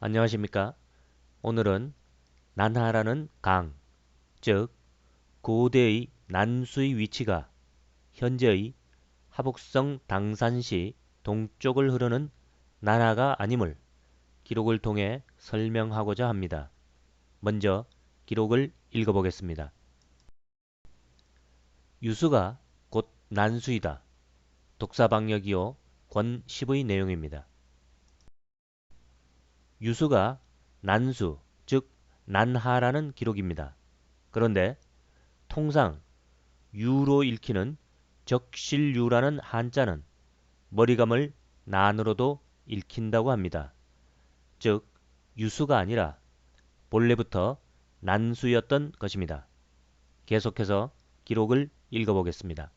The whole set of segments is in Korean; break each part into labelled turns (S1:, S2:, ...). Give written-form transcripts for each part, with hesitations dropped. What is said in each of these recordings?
S1: 안녕하십니까? 오늘은 난하라는 강, 즉 고대의 난수의 위치가 현재의 하북성 당산시 동쪽을 흐르는 난하가 아님을 기록을 통해 설명하고자 합니다. 먼저 기록을 읽어보겠습니다. 유수가 곧 난수이다. 독사방역이요 권 10의 내용입니다. 유수가 난수, 즉 난하라는 기록입니다. 그런데 통상 유로 읽히는 적실유라는 한자는 머리감을 난으로도 읽힌다고 합니다. 즉 유수가 아니라 본래부터 난수였던 것입니다. 계속해서 기록을 읽어보겠습니다.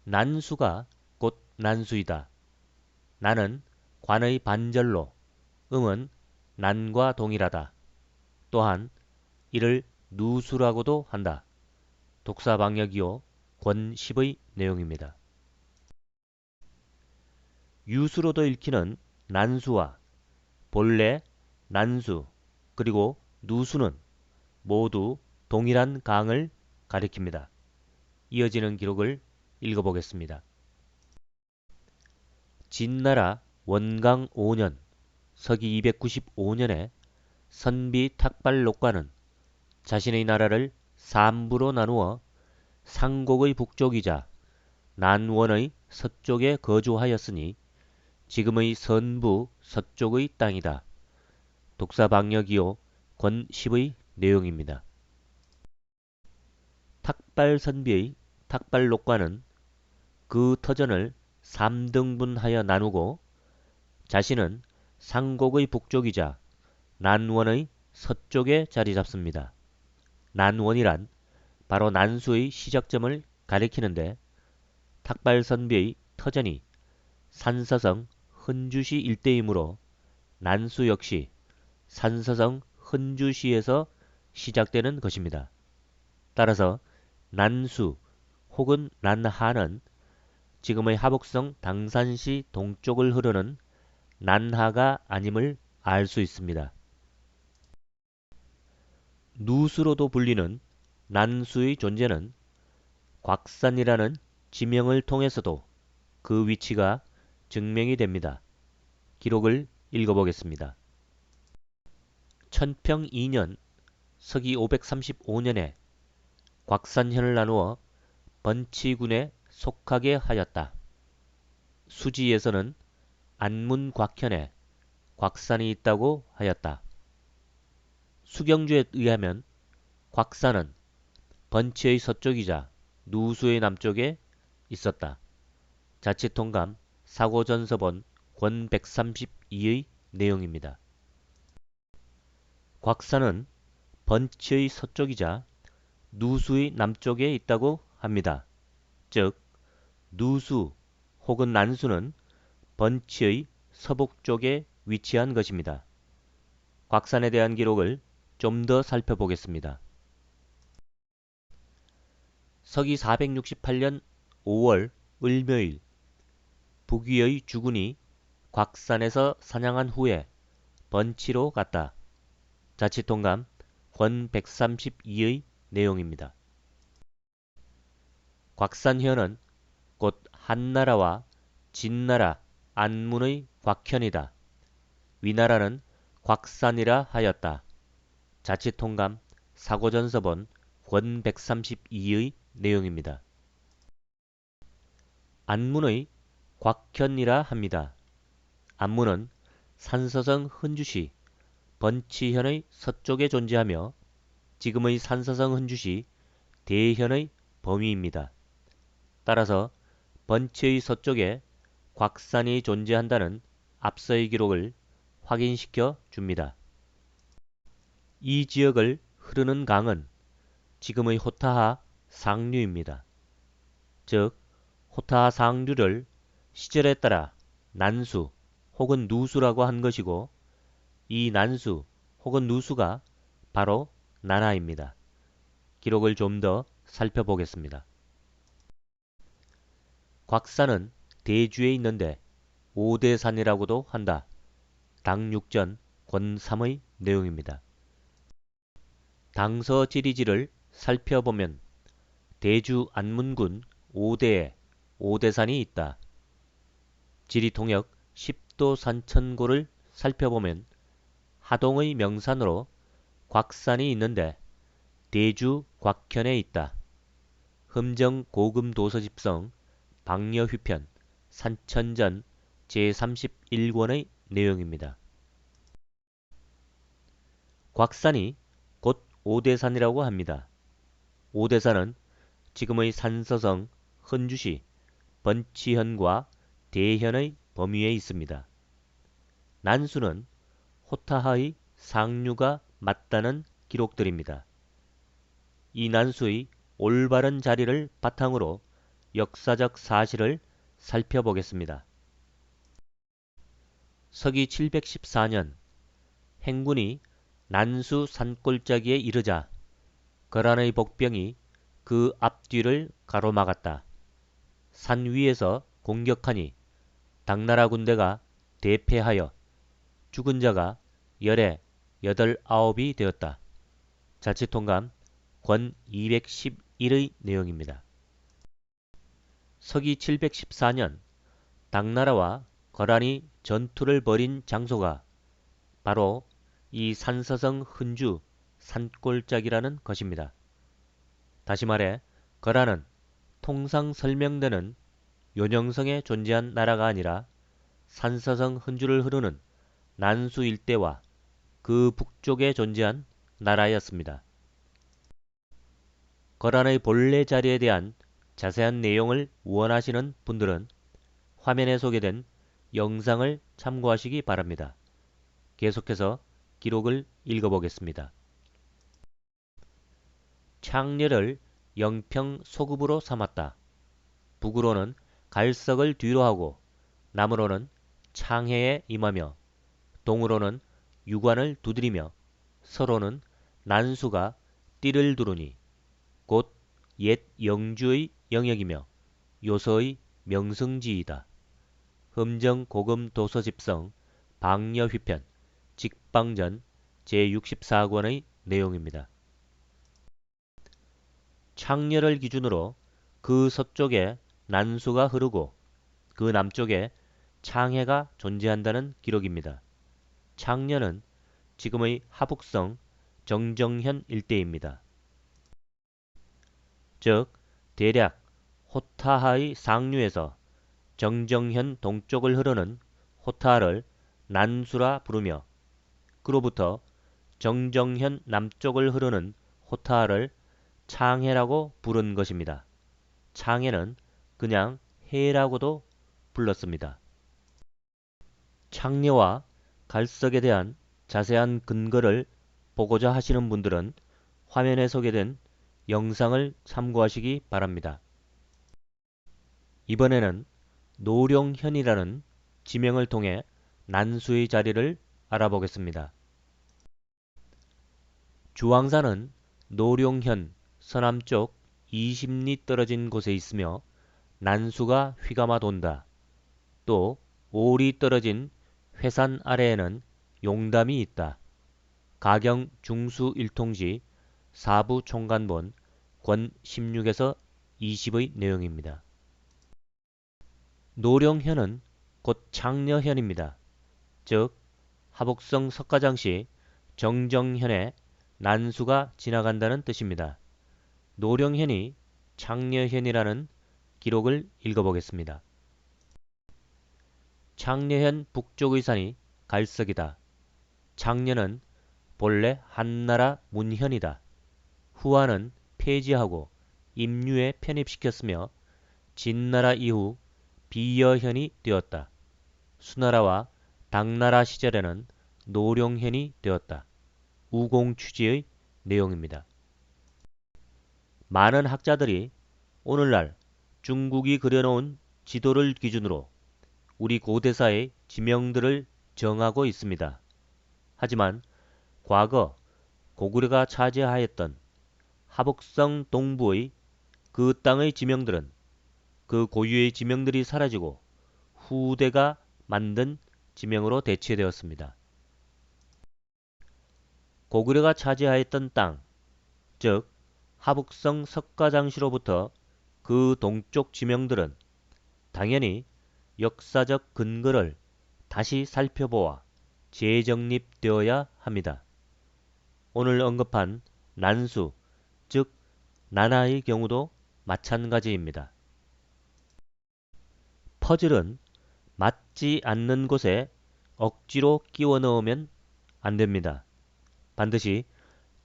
S1: 난수가 곧 난수이다. 난은 관의 반절로, 음은 난과 동일하다. 또한 이를 누수라고도 한다. 독사방역이요 권 10의 내용입니다. 유수로도 읽히는 난수와 본래 난수 그리고 누수는 모두 동일한 강을 가리킵니다. 이어지는 기록을 읽어보겠습니다. 진나라 원강 5년 서기 295년에 선비 탁발록과는 자신의 나라를 삼부로 나누어 상곡의 북쪽이자 난원의 서쪽에 거주하였으니 지금의 선부 서쪽의 땅이다. 독사방역이요 권 10의 내용입니다. 탁발선비의 탁발록과는 그 터전을 3등분하여 나누고 자신은 상곡의 북쪽이자 난원의 서쪽에 자리 잡습니다. 난원이란 바로 난수의 시작점을 가리키는데 탁발선비의 터전이 산서성 흔주시 일대이므로 난수 역시 산서성 흔주시에서 시작되는 것입니다. 따라서 난수 혹은 난하는 지금의 하북성 당산시 동쪽을 흐르는 난하가 아님을 알 수 있습니다. 누수로도 불리는 난수의 존재는 곽산이라는 지명을 통해서도 그 위치가 증명이 됩니다. 기록을 읽어보겠습니다. 천평 2년 서기 535년에 곽산현을 나누어 번치군에 속하게 하였다. 수지에서는 안문곽현에 곽산이 있다고 하였다. 수경주에 의하면 곽산은 번치의 서쪽이자 누수의 남쪽에 있었다. 자치통감 사고전서본 권 132의 내용입니다. 곽산은 번치의 서쪽이자 누수의 남쪽에 있다고 합니다. 즉 누수 혹은 난수는 번치의 서북쪽에 위치한 것입니다. 곽산에 대한 기록을 좀 더 살펴보겠습니다. 서기 468년 5월 을묘일 북위의 주군이 곽산에서 사냥한 후에 번치로 갔다. 자치통감 권 132의 내용입니다. 곽산현은 곧 한나라와 진나라 안문의 곽현이다. 위나라는 곽산이라 하였다. 자치통감 사고전서본 권 132의 내용입니다. 안문의 곽현이라 합니다. 안문은 산서성 흔주시 번치현의 서쪽에 존재하며 지금의 산서성 흔주시 대현의 범위입니다. 따라서 번치의 서쪽에 곽산이 존재한다는 앞서의 기록을 확인시켜 줍니다. 이 지역을 흐르는 강은 지금의 호타하 상류입니다. 즉 호타하 상류를 시절에 따라 난수 혹은 누수라고 한 것이고 이 난수 혹은 누수가 바로 난하입니다. 기록을 좀 더 살펴보겠습니다. 곽산은 대주에 있는데 오대산이라고도 한다. 당육전 권3의 내용입니다. 당서 지리지를 살펴보면 대주 안문군 5대에 오대산이 있다. 지리통역 10도 산천고를 살펴보면 하동의 명산으로 곽산이 있는데 대주 곽현에 있다. 흠정 고금도서집성 방여휘편 산천전 제31권의 내용입니다. 곽산이 곧 오대산이라고 합니다. 오대산은 지금의 산서성 헌주시 번치현과 대현의 범위에 있습니다. 난수는 호타하의 상류가 맞다는 기록들입니다. 이 난수의 올바른 자리를 바탕으로 역사적 사실을 살펴보겠습니다. 서기 714년 행군이 난수 산골짜기에 이르자 거란의 복병이 그 앞뒤를 가로막았다. 산 위에서 공격하니 당나라 군대가 대패하여 죽은 자가 열에 89이 되었다. 자치통감 권 211의 내용입니다. 서기 714년 당나라와 거란이 전투를 벌인 장소가 바로 이 산서성 흔주 산골짜기라는 것입니다. 다시 말해 거란은 통상 설명되는 요령성에 존재한 나라가 아니라 산서성 흔주를 흐르는 난수 일대와 그 북쪽에 존재한 나라였습니다. 거란의 본래 자리에 대한 자세한 내용을 원하시는 분들은 화면에 소개된 영상을 참고하시기 바랍니다. 계속해서 기록을 읽어보겠습니다. 창녀를 영평 소급으로 삼았다. 북으로는 갈석을 뒤로 하고 남으로는 창해에 임하며 동으로는 유관을 두드리며 서로는 난수가 띠를 두르니 곧 옛 영주의 영역이며 요서의 명승지이다. 흠정 고금 도서집성 방여휘편 직방전 제64권의 내용입니다. 창녀를 기준으로 그 서쪽에 난수가 흐르고 그 남쪽에 창해가 존재한다는 기록입니다. 창녀는 지금의 하북성 정정현 일대입니다. 즉 대략 호타하의 상류에서 정정현 동쪽을 흐르는 호타를 난수라 부르며 그로부터 정정현 남쪽을 흐르는 호타를 창해라고 부른 것입니다. 창해는 그냥 해라고도 불렀습니다. 창녀와 갈석에 대한 자세한 근거를 보고자 하시는 분들은 화면에 소개된 영상을 참고하시기 바랍니다. 이번에는 노룡현이라는 지명을 통해 난수의 자리를 알아보겠습니다. 주황산은 노룡현 서남쪽 20리 떨어진 곳에 있으며 난수가 휘감아 돈다. 또 5리 떨어진 회산 아래에는 용담이 있다. 가경 중수일통지 사부 총간본 권 16에서 20의 내용입니다. 노룡현은 곧 창녀현입니다. 즉 하북성 석가장시 정정현에 난수가 지나간다는 뜻입니다. 노룡현이 창녀현이라는 기록을 읽어보겠습니다. 창녀현 북쪽의 산이 갈석이다. 창녀는 본래 한나라 문현이다. 후한은 폐지하고 임유에 편입시켰으며 진나라 이후 비여현이 되었다. 수나라와 당나라 시절에는 노룡현이 되었다. 우공취지의 내용입니다. 많은 학자들이 오늘날 중국이 그려놓은 지도를 기준으로 우리 고대사의 지명들을 정하고 있습니다. 하지만 과거 고구려가 차지하였던 하북성 동부의 그 땅의 지명들은 그 고유의 지명들이 사라지고 후대가 만든 지명으로 대체되었습니다. 고구려가 차지하였던 땅, 즉 하북성 석가장시로부터 그 동쪽 지명들은 당연히 역사적 근거를 다시 살펴보아 재정립되어야 합니다. 오늘 언급한 난수, 즉 나나의 경우도 마찬가지입니다. 퍼즐은 맞지 않는 곳에 억지로 끼워 넣으면 안 됩니다. 반드시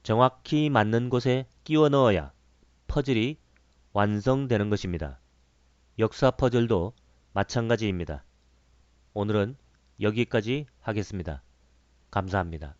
S1: 정확히 맞는 곳에 끼워 넣어야 퍼즐이 완성되는 것입니다. 역사 퍼즐도 마찬가지입니다. 오늘은 여기까지 하겠습니다. 감사합니다.